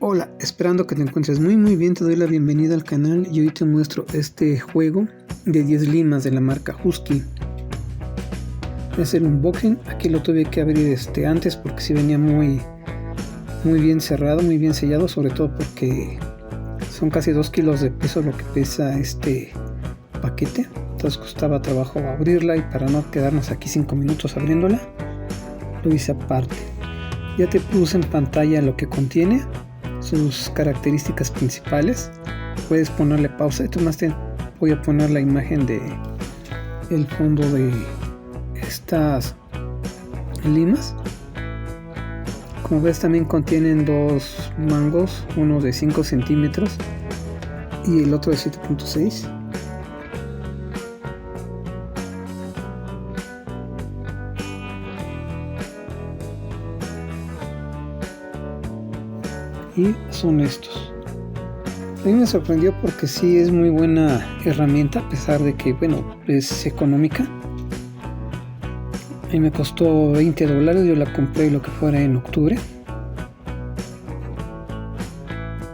Hola, esperando que te encuentres muy bien, te doy la bienvenida al canal y hoy te muestro este juego de 10 limas de la marca Husky. Voy a hacer un unboxing. Aquí lo tuve que abrir antes porque sí venía muy bien cerrado, muy bien sellado, sobre todo porque son casi 2 kilos de peso lo que pesa este paquete. Entonces costaba trabajo abrirla y para no quedarnos aquí 5 minutos abriéndola, lo hice aparte. Ya te puse en pantalla lo que contiene, sus características principales. Puedes ponerle pausa y más te voy a poner la imagen de el fondo de estas limas. Como ves, también contienen dos mangos, uno de 5 centímetros y el otro de 7.6. Y son estos. A mí me sorprendió porque sí es muy buena herramienta, a pesar de que es económica. A mí me costó $20, yo la compré lo que fuera en octubre,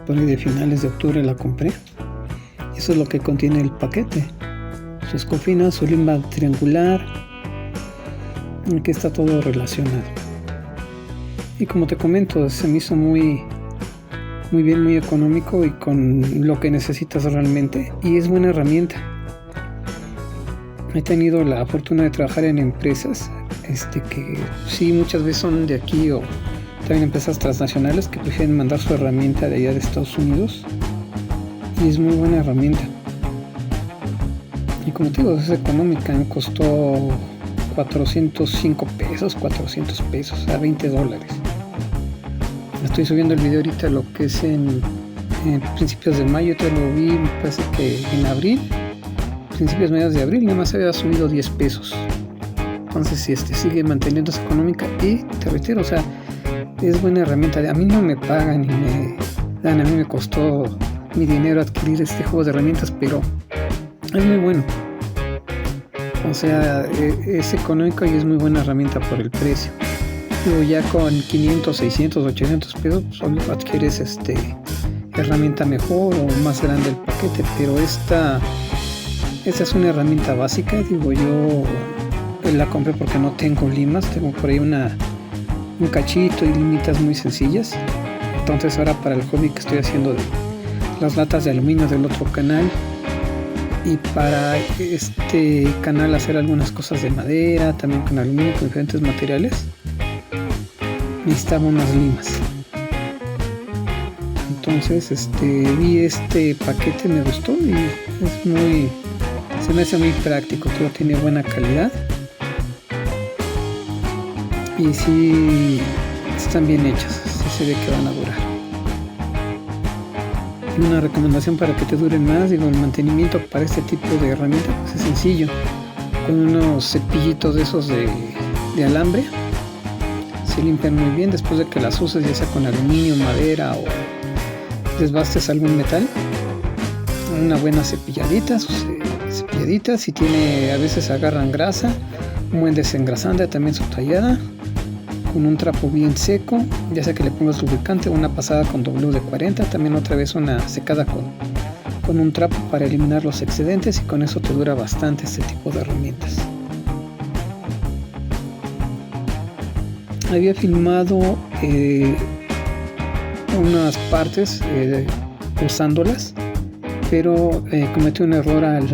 por ahí de finales de octubre la compré. Y eso es lo que contiene el paquete: su escofina, su lima triangular, en que está todo relacionado. Y como te comento, se me hizo muy bien, muy económico y con lo que necesitas realmente, y es buena herramienta. He tenido la fortuna de trabajar en empresas que sí muchas veces son de aquí, o también empresas transnacionales que prefieren mandar su herramienta de allá de Estados Unidos, y es muy buena herramienta. Y como te digo, es económica, me costó 405 pesos, 400 pesos, a $20. Estoy subiendo el video ahorita, lo que es en principios de mayo. Te lo vi, me parece que en abril, principios mediados de abril, nada más había subido 10 pesos. Entonces sigue manteniéndose económica, y te reitero, o sea, es buena herramienta. A mí no me pagan ni me dan, a mí me costó mi dinero adquirir este juego de herramientas, pero es muy bueno. O sea, es económico y es muy buena herramienta por el precio. Luego ya con 500, 600, 800 pesos, pues adquieres herramienta mejor o más grande el paquete, pero esta es una herramienta básica. Digo, yo la compré porque no tengo limas, tengo por ahí un cachito y limitas muy sencillas. Entonces ahora para el hobby que estoy haciendo de las latas de aluminio del otro canal, y para este canal hacer algunas cosas de madera, también con aluminio, con diferentes materiales, necesitaba unas limas. Entonces vi este paquete, me gustó y se me hace muy práctico. Todo tiene buena calidad y sí están bien hechas, sí se ve que van a durar. Una recomendación para que te duren más, digo, el mantenimiento para este tipo de herramienta pues es sencillo, con unos cepillitos de esos de alambre. Se limpian muy bien después de que las uses, ya sea con aluminio, madera o desbastes algún metal. Una buena cepilladita, si tiene, a veces agarran grasa, un buen desengrasante, también su tallada, con un trapo bien seco, ya sea que le pongas lubricante, una pasada con WD-40, también otra vez una secada con un trapo para eliminar los excedentes, y con eso te dura bastante este tipo de herramientas. Había filmado unas partes usándolas, pero cometí un error al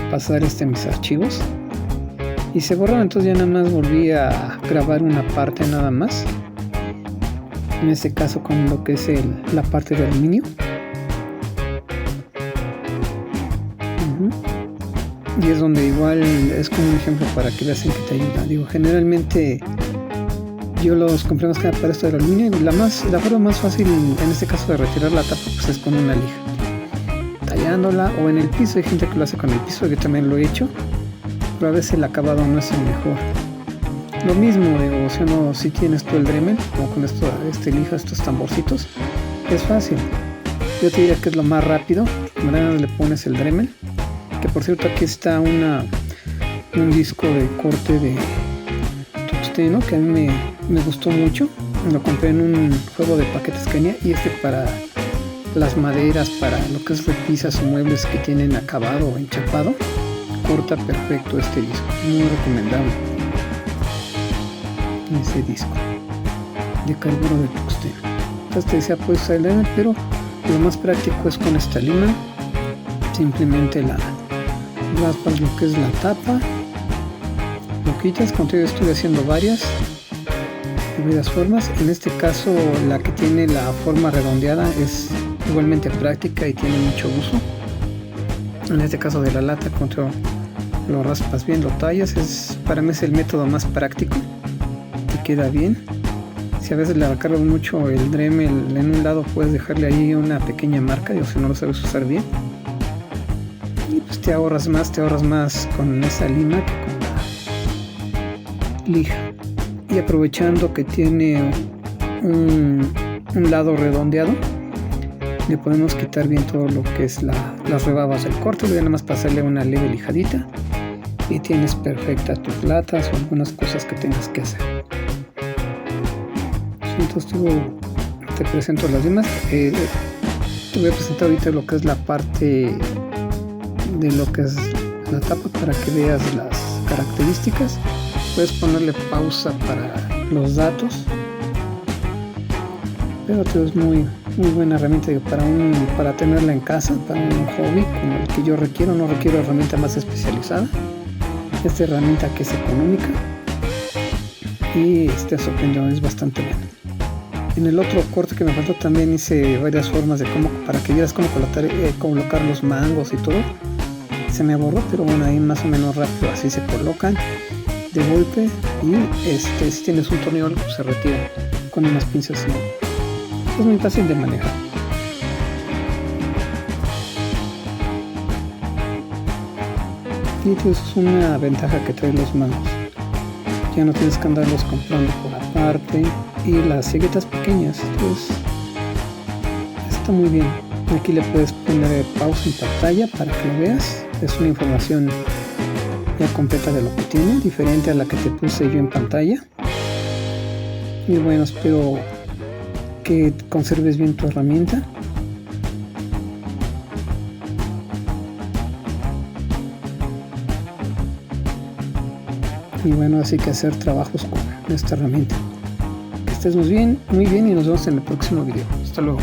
pasar mis archivos y se borraron. Entonces ya nada más volví a grabar una parte nada más, en este caso con lo que es la parte de aluminio. Y es donde igual es como un ejemplo para que veas en que te ayuda. Digo, generalmente yo los compré más que nada para esto del aluminio, y la forma más fácil en este caso de retirar la tapa pues es con una lija, tallándola, o en el piso. Hay gente que lo hace con el piso, yo también lo he hecho, pero a veces el acabado no es el mejor. Lo mismo, digo, si tienes tú el Dremel, como con lija, estos tamborcitos, es fácil. Yo te diría que es lo más rápido. Le pones el Dremel, que por cierto aquí está un disco de corte de tungsteno que a mí me gustó mucho. Lo compré en un juego de paquetes Kenia, y para las maderas, para lo que es repisas o muebles que tienen acabado o enchapado, corta perfecto este disco, muy recomendable ese disco de carburo de tungsteno. Entonces te decía, puedes usar el Dremel, pero lo más práctico es con esta lima. Simplemente la raspas lo que es la tapa, lo quitas. Como yo estuve haciendo varias formas. En este caso la que tiene la forma redondeada es igualmente práctica y tiene mucho uso. En este caso de la lata, cuando lo raspas bien, lo tallas, para mí es el método más práctico y queda bien. Si a veces le cargas mucho el Dremel en un lado, puedes dejarle ahí una pequeña marca, si no lo sabes usar bien, y pues te ahorras más con esa lima que con la lija. Y aprovechando que tiene un lado redondeado, le podemos quitar bien todo lo que es las rebabas del corte, y nada más pasarle una leve lijadita y tienes perfecta tus latas o algunas cosas que tengas que hacer. Entonces te presento las demás. Te voy a presentar ahorita lo que es la parte de lo que es la tapa para que veas las características. Puedes ponerle pausa para los datos, pero es muy buena herramienta para tenerla en casa, para un hobby como el que yo requiero. No requiero herramienta más especializada. Esta herramienta que es económica y sorprendido, es bastante buena. En el otro corte que me faltó también hice varias formas para que vieras cómo colocar los mangos y todo. Se me borró, pero bueno, ahí más o menos rápido así se colocan de golpe, y si tienes un tornillo se retira con unas pinzas. Es muy fácil de manejar. Y eso es una ventaja que trae los mangos. Ya no tienes que andarlos comprando por aparte, y las siguetas pequeñas, pues está muy bien. Aquí le puedes poner pausa en pantalla para que lo veas. Es una información ya completa de lo que tiene, diferente a la que te puse yo en pantalla. Y bueno, espero que conserves bien tu herramienta. Y bueno, así que hacer trabajos con esta herramienta. Que estés muy bien, y nos vemos en el próximo video. Hasta luego.